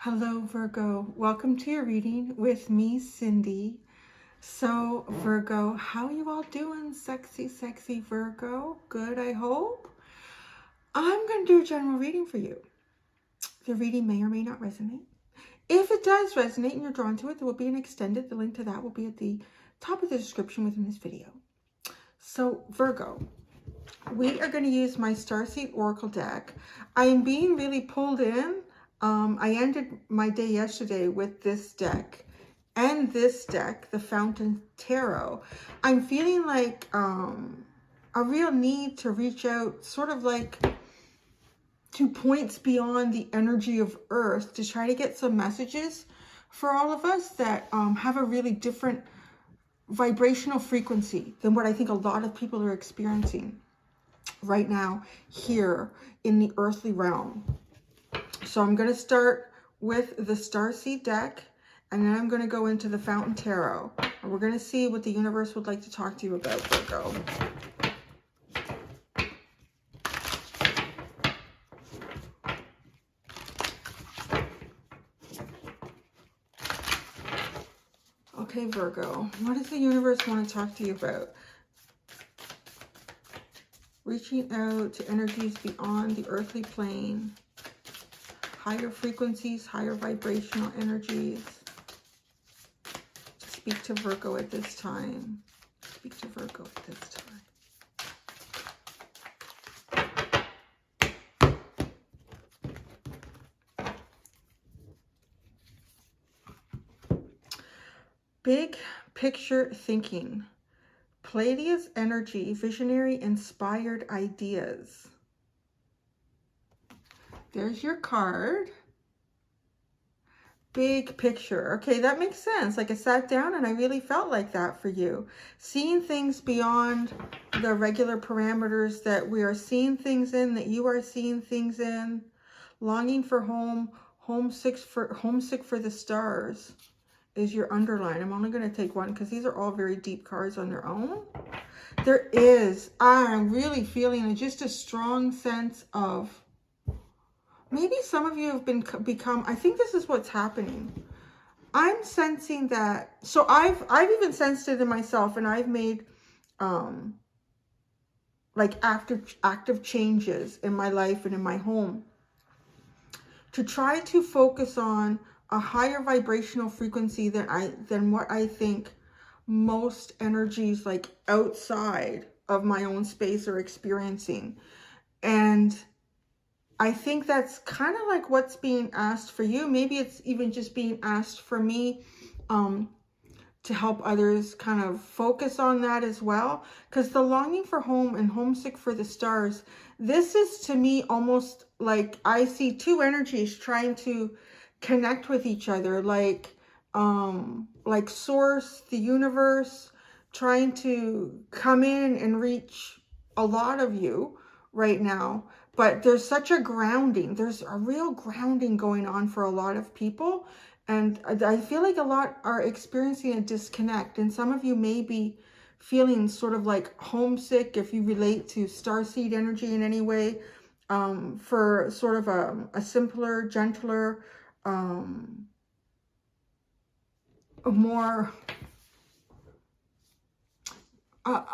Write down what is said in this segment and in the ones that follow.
Hello, Virgo. Welcome to your reading with me, Cindy. So, Virgo, how you all doing? Sexy, sexy Virgo. Good, I hope. I'm going to do a general reading for you. The reading may or may not resonate. If it does resonate and you're drawn to it, there will be an extended. The link to that will be at the top of the description within this video. So, Virgo, we are going to use my Starseed Oracle deck. I am being really pulled in. I ended my day yesterday with this deck and this deck, the Fountain Tarot. I'm feeling like a real need to reach out, sort of like to points beyond the energy of Earth to try to get some messages for all of us that have a really different vibrational frequency than what I think a lot of people are experiencing right now here in the earthly realm. So I'm going to start with the Starseed deck, and then I'm going to go into the Fountain Tarot. And we're going to see what the universe would like to talk to you about, Virgo. Okay, Virgo, what does the universe want to talk to you about? Reaching out to energies beyond the earthly plane. Higher frequencies, higher vibrational energies. Speak to Virgo at this time. Speak to Virgo at this time. Big picture thinking. Pleiadian energy, visionary, inspired ideas. There's your card. Big picture. Okay, that makes sense. Like I sat down and I really felt like that for you. Seeing things beyond the regular parameters that we are seeing things in, that you are seeing things in. Longing for home, homesick for the stars is your underline. I'm only going to take one because these are all very deep cards on their own. I'm really feeling just a strong sense of, maybe some of you have become, I think this is what's happening. I'm sensing that, so I've even sensed it in myself, and I've made like active changes in my life and in my home to try to focus on a higher vibrational frequency than what I think most energies like outside of my own space are experiencing. And I think that's kind of like what's being asked for you. Maybe it's even just being asked for me to help others kind of focus on that as well. Because the longing for home and homesick for the stars, this is to me almost like I see two energies trying to connect with each other, like source, the universe, trying to come in and reach a lot of you right now. But there's such a grounding. There's a real grounding going on for a lot of people. And I feel like a lot are experiencing a disconnect. And some of you may be feeling sort of like homesick if you relate to starseed energy in any way, for sort of a simpler, gentler, a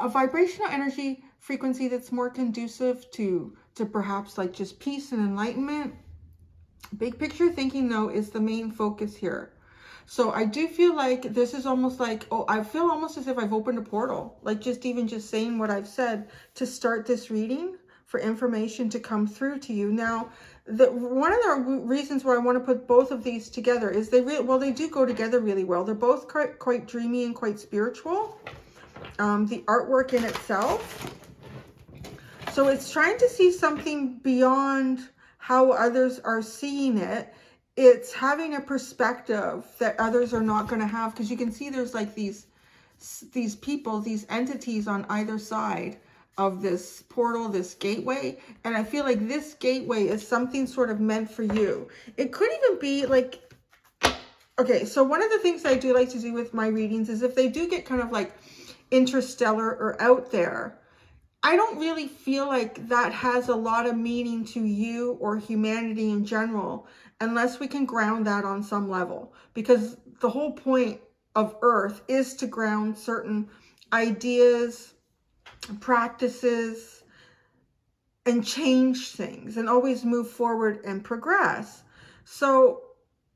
vibrational energy frequency that's more conducive to perhaps like just peace and enlightenment. Big picture thinking, though, is the main focus here. So I do feel like this is almost like, oh, I feel almost as if I've opened a portal, like just saying what I've said to start this reading for information to come through to you. Now, one of the reasons why I want to put both of these together is they do go together really well. They're both quite dreamy and quite spiritual. The artwork in itself. So it's trying to see something beyond how others are seeing it. It's having a perspective that others are not going to have, because you can see there's like these people, these entities on either side of this portal, this gateway. And I feel like this gateway is something sort of meant for you. It could even be like, okay, so one of the things I do like to do with my readings is if they do get kind of like interstellar or out there, I don't really feel like that has a lot of meaning to you or humanity in general. unless we can ground that on some level. Because the whole point of Earth is to ground certain ideas, practices, and change things and always move forward and progress. So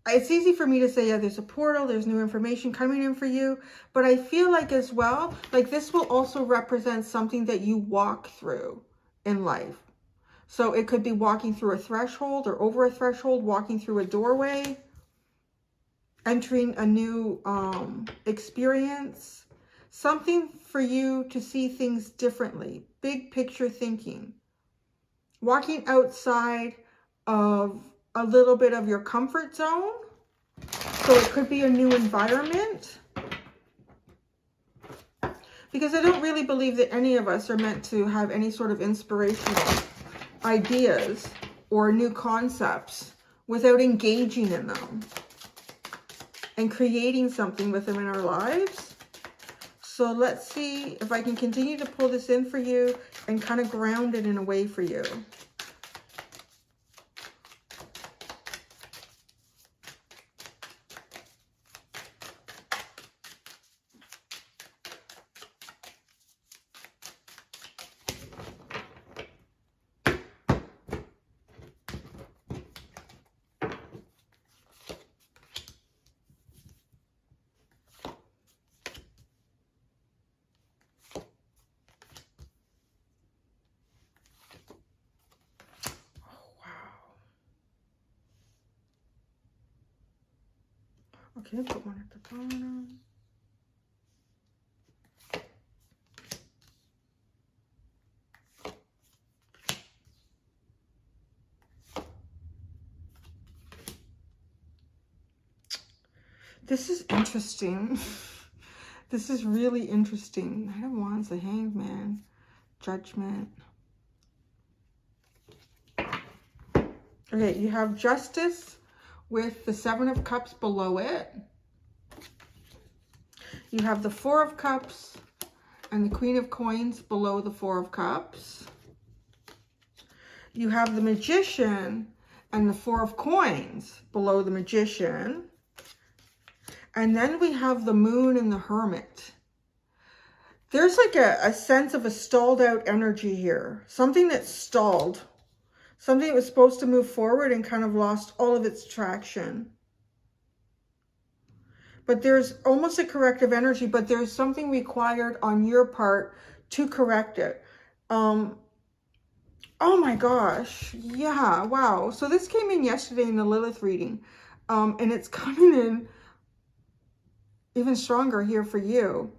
it's easy for me to say, yeah, there's a portal, there's new information coming in for you. But I feel like as well, like this will also represent something that you walk through in life. So it could be walking through a threshold or over a threshold, walking through a doorway, entering a new experience, something for you to see things differently, big picture thinking, walking outside of a little bit of your comfort zone. So it could be a new environment, because I don't really believe that any of us are meant to have any sort of inspirational ideas or new concepts without engaging in them and creating something with them in our lives. So let's see if I can continue to pull this in for you and kind of ground it in a way for you. Okay, put one at the bottom. This is interesting. This is really interesting. Knight of Wands, the Hanged Man, Judgment. Okay, you have Justice with the Seven of Cups below it. You have the Four of Cups and the Queen of Coins below the Four of Cups. You have the Magician and the Four of Coins below the Magician. And then we have the Moon and the Hermit. There's like a sense of a stalled out energy here. Something that's stalled. Something that was supposed to move forward and kind of lost all of its traction. But there's almost a corrective energy, but there's something required on your part to correct it. Oh my gosh. Yeah, wow. So this came in yesterday in the Lilith reading. And it's coming in even stronger here for you.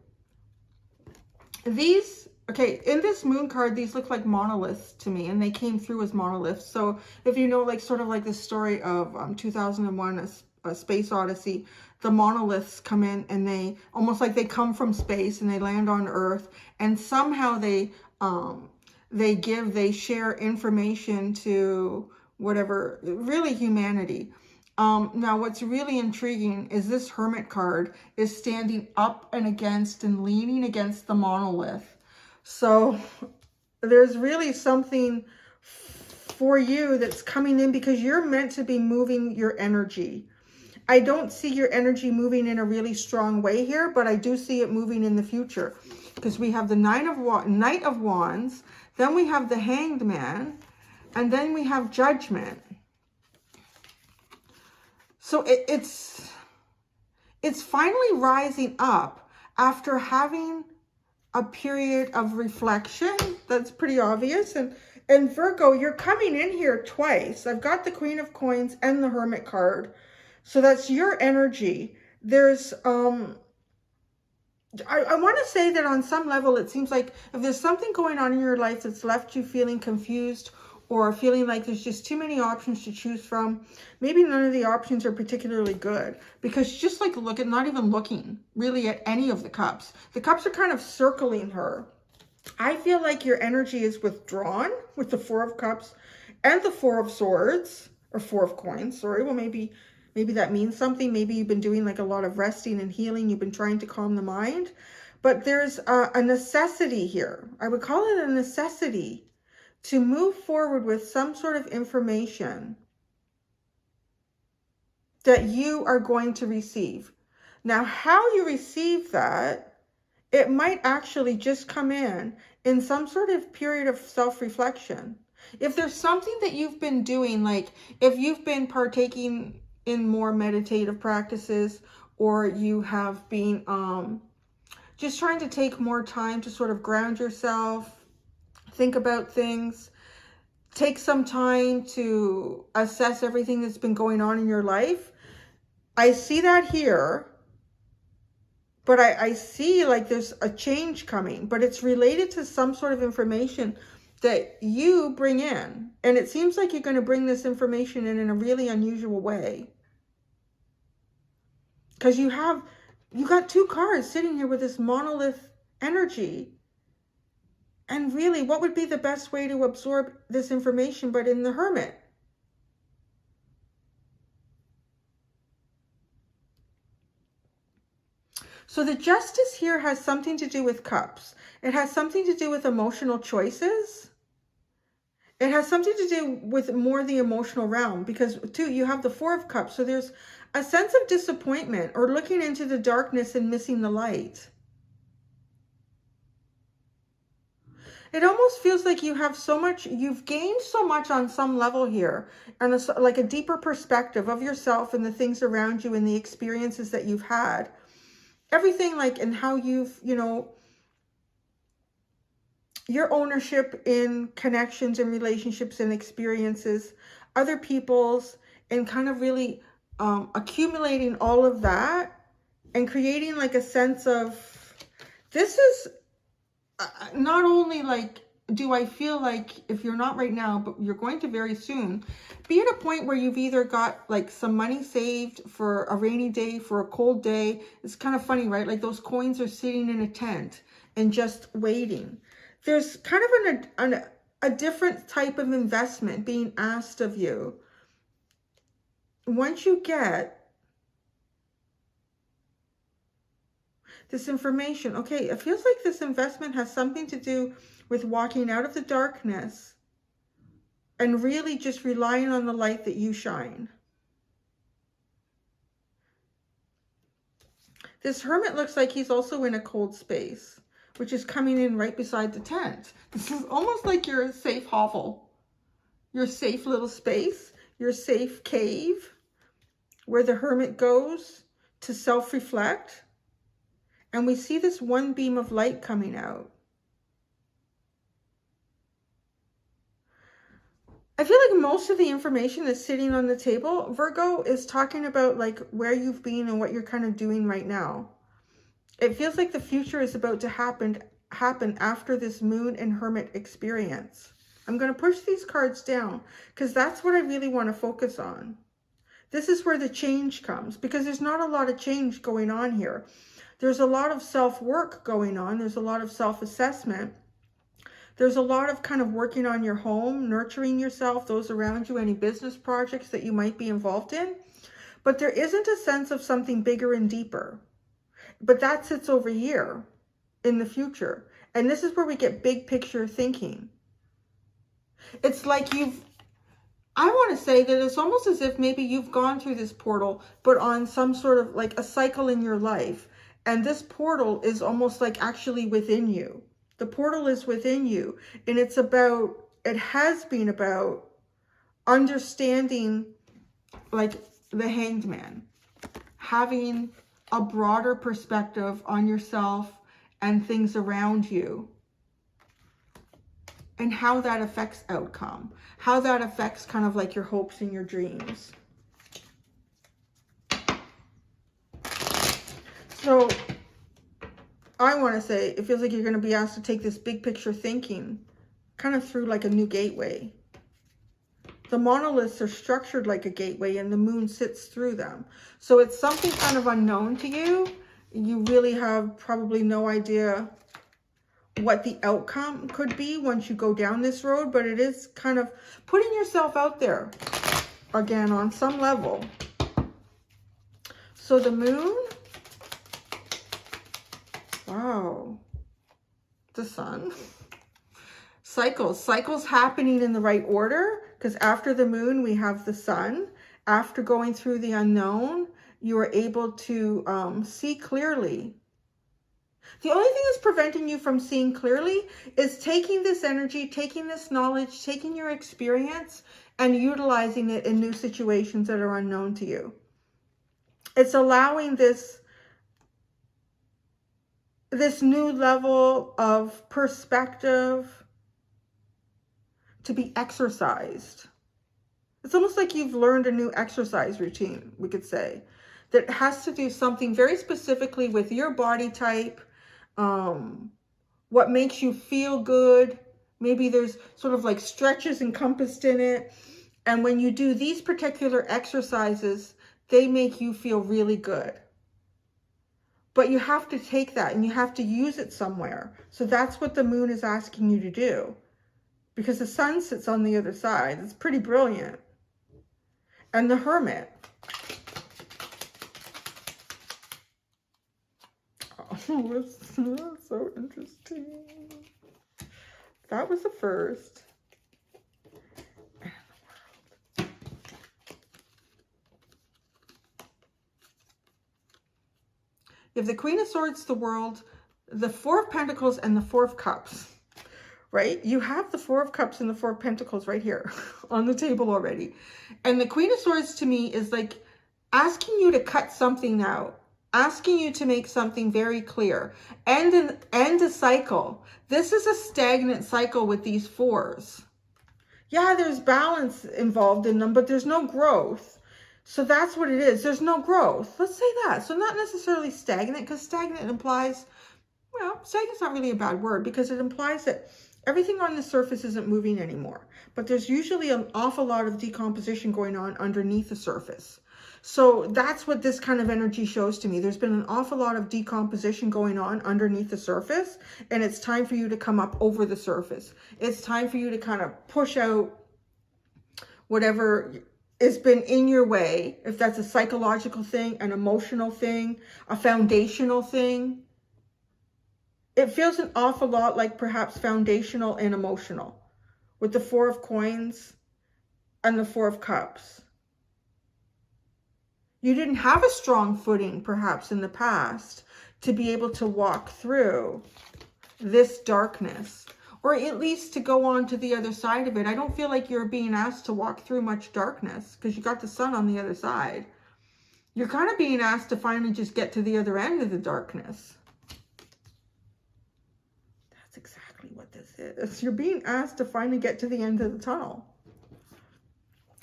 These, okay, in this moon card, these look like monoliths to me, and they came through as monoliths. So if you know, like sort of like the story of 2001, a Space Odyssey, the monoliths come in and they almost like they come from space and they land on Earth, and somehow they share information to whatever, really humanity. Now, what's really intriguing is this Hermit card is standing up and against and leaning against the monolith. So there's really something for you that's coming in because you're meant to be moving your energy. I don't see your energy moving in a really strong way here, but I do see it moving in the future because we have the Knight of Wands, then we have the Hanged Man, and then we have Judgment. So it's finally rising up after having a period of reflection. That's pretty obvious. And Virgo, you're coming in here twice. I've got the Queen of Coins and the Hermit card. So that's your energy. There's, I want to say that on some level, it seems like if there's something going on in your life that's left you feeling confused or feeling like there's just too many options to choose from, maybe none of the options are particularly good, because just like not even looking really at any of the cups. The cups are kind of circling her. I feel like your energy is withdrawn with the Four of Cups and the Four of Swords, or Four of Coins, sorry. Well, maybe that means something. Maybe you've been doing like a lot of resting and healing. You've been trying to calm the mind, but there's a necessity here. I would call it a necessity to move forward with some sort of information that you are going to receive. Now, how you receive that, it might actually just come in some sort of period of self-reflection. If there's something that you've been doing, like if you've been partaking in more meditative practices, or you have been just trying to take more time to sort of ground yourself, think about things, take some time to assess everything that's been going on in your life. I see that here, but I see like there's a change coming, but it's related to some sort of information that you bring in. And it seems like you're going to bring this information in a really unusual way. Because you got two cards sitting here with this monolith energy. And really, what would be the best way to absorb this information but in the Hermit? So the Justice here has something to do with cups. It has something to do with emotional choices. It has something to do with more the emotional realm, because too, you have the Four of Cups. So there's a sense of disappointment or looking into the darkness and missing the light. It almost feels like you have so much, you've gained so much on some level here, and like a deeper perspective of yourself and the things around you and the experiences that you've had. Everything, like, and how you've, you know, your ownership in connections and relationships and experiences, other people's, and kind of really accumulating all of that and creating like a sense of, this is not only like, do I feel like, if you're not right now, but you're going to very soon, be at a point where you've either got like some money saved for a rainy day, for a cold day. It's kind of funny, right? Like those coins are sitting in a tent and just waiting. There's kind of a different type of investment being asked of you. Once you get this information, okay, it feels like this investment has something to do with walking out of the darkness and really just relying on the light that you shine. This Hermit looks like he's also in a cold space, which is coming in right beside the tent. This is almost like your safe hovel, your safe little space, your safe cave where the Hermit goes to self-reflect. And we see this one beam of light coming out. I feel like most of the information that's sitting on the table, Virgo, is talking about like where you've been and what you're kind of doing right now. It feels like the future is about to happen after this Moon and Hermit experience. I'm going to push these cards down because that's what I really want to focus on. This is where the change comes, because there's not a lot of change going on here. There's a lot of self-work going on. There's a lot of self-assessment. There's a lot of kind of working on your home, nurturing yourself, those around you, any business projects that you might be involved in. But there isn't a sense of something bigger and deeper. But that sits over here in the future. And this is where we get big picture thinking. It's like I want to say that it's almost as if maybe you've gone through this portal, but on some sort of like a cycle in your life. And this portal is almost like actually within you. The portal is within you, and it has been about understanding like the Hanged Man, having a broader perspective on yourself and things around you, and how that affects outcome, how that affects kind of like your hopes and your dreams. So I want to say, it feels like you're going to be asked to take this big picture thinking kind of through like a new gateway. The monoliths are structured like a gateway, and the moon sits through them. So it's something kind of unknown to you. You really have probably no idea what the outcome could be once you go down this road, but it is kind of putting yourself out there again on some level. So the moon, wow, the sun, cycles happening in the right order, because after the moon we have the sun, After going through the unknown, you are able to see clearly. The only thing that's preventing you from seeing clearly is taking this energy, taking this knowledge, taking your experience, and utilizing it in new situations that are unknown to you. It's allowing this new level of perspective to be exercised. It's almost like you've learned a new exercise routine, we could say, that has to do something very specifically with your body type, what makes you feel good. Maybe there's sort of like stretches encompassed in it. And when you do these particular exercises, they make you feel really good. But you have to take that and you have to use it somewhere. So that's what the moon is asking you to do. Because the sun sits on the other side. It's pretty brilliant. And the Hermit. Oh, it's so interesting. That was the first. You have the Queen of Swords, the World, the Four of Pentacles, and the Four of Cups. Right? You have the Four of Cups and the Four of Pentacles right here on the table already. And the Queen of Swords to me is like asking you to cut something out, asking you to make something very clear. End a cycle. This is a stagnant cycle with these fours. Yeah, there's balance involved in them, but there's no growth. So that's what it is. There's no growth. Let's say that. So not necessarily stagnant, because stagnant implies, well, stagnant's not really a bad word, because it implies that everything on the surface isn't moving anymore. But there's usually an awful lot of decomposition going on underneath the surface. So that's what this kind of energy shows to me. There's been an awful lot of decomposition going on underneath the surface, and it's time for you to come up over the surface. It's time for you to kind of push out whatever has been in your way, if that's a psychological thing, an emotional thing, a foundational thing. It feels an awful lot like perhaps foundational and emotional with the Four of Coins and the Four of Cups. You didn't have a strong footing perhaps in the past to be able to walk through this darkness, or at least to go on to the other side of it. I don't feel like you're being asked to walk through much darkness because you got the sun on the other side. You're kind of being asked to finally just get to the other end of the darkness. That's exactly what this is. You're being asked to finally get to the end of the tunnel.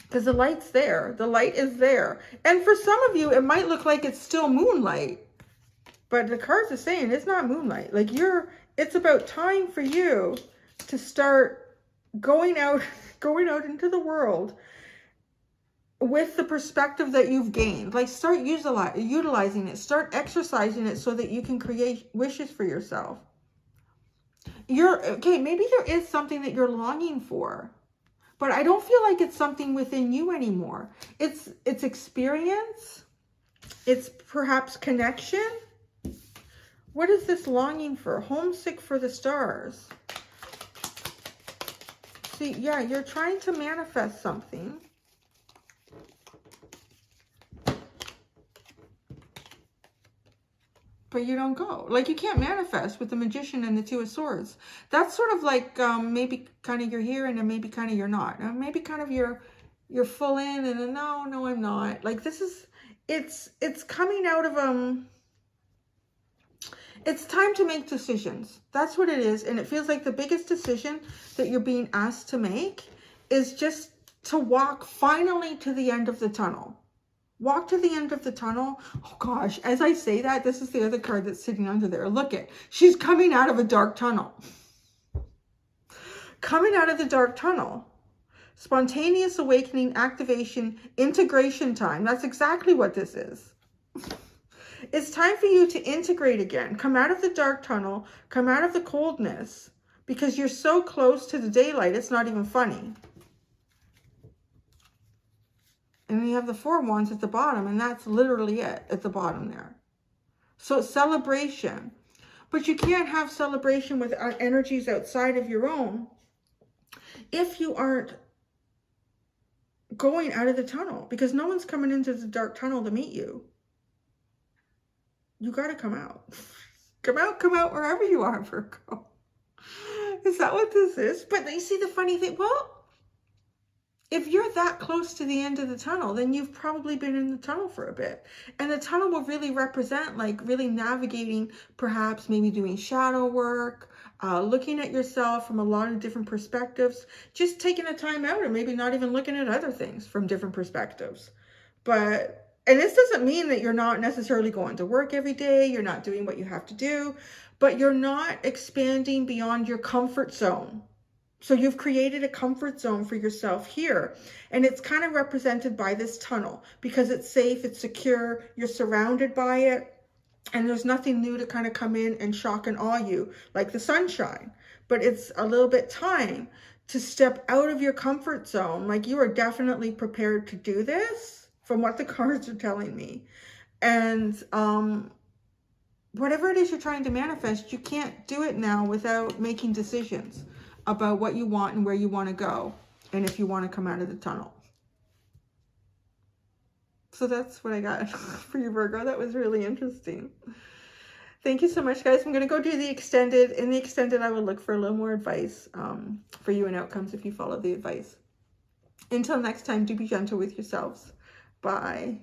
Because the light's there. The light is there. And for some of you, it might look like it's still moonlight. But the cards are saying it's not moonlight. Like it's about time for you to start going out into the world with the perspective that you've gained. Like start utilizing it. Start exercising it so that you can create wishes for yourself. Okay, maybe there is something that you're longing for. But I don't feel like it's something within you anymore. It's experience. It's perhaps connection. What is this longing for? Homesick for the stars. See, yeah, you're trying to manifest something. But you don't go. Like you can't manifest with the Magician and the Two of Swords. That's sort of like maybe kind of you're here and then maybe kind of you're not. Maybe kind of you're full in and then no, I'm not. Like this is, it's coming out of it's time to make decisions. That's what it is. And it feels like the biggest decision that you're being asked to make is just to walk finally to the end of the tunnel. Walk to the end of the tunnel. Oh gosh, as I say that, this is the other card that's sitting under there. Look it. She's coming out of a dark tunnel. Coming out of the dark tunnel. Spontaneous awakening, activation, integration time. That's exactly what this is. It's time for you to integrate again. Come out of the dark tunnel. Come out of the coldness. Because you're so close to the daylight, it's not even funny. And then you have the Four of Wands at the bottom, and that's literally it at the bottom there. So it's celebration. But you can't have celebration with energies outside of your own if you aren't going out of the tunnel, because no one's coming into the dark tunnel to meet you. You got to come out. Come out wherever you are, Virgo. Is that what this is? But you see the funny thing, well, if you're that close to the end of the tunnel, then you've probably been in the tunnel for a bit. And the tunnel will really represent like really navigating, perhaps maybe doing shadow work, looking at yourself from a lot of different perspectives, just taking a time out and maybe not even looking at other things from different perspectives. And this doesn't mean that you're not necessarily going to work every day, you're not doing what you have to do, but you're not expanding beyond your comfort zone. So you've created a comfort zone for yourself here. And it's kind of represented by this tunnel because it's safe, it's secure, you're surrounded by it, and there's nothing new to kind of come in and shock and awe you like the sunshine. But it's a little bit time to step out of your comfort zone. Like you are definitely prepared to do this from what the cards are telling me. And whatever it is you're trying to manifest, you can't do it now without making decisions about what you want and where you want to go, and if you want to come out of the tunnel. So that's what I got for you, Virgo. That was really interesting. Thank you so much, guys. I'm going to go do the extended. In the extended, I will look for a little more advice for you and outcomes if you follow the advice. Until next time, do be gentle with yourselves. Bye.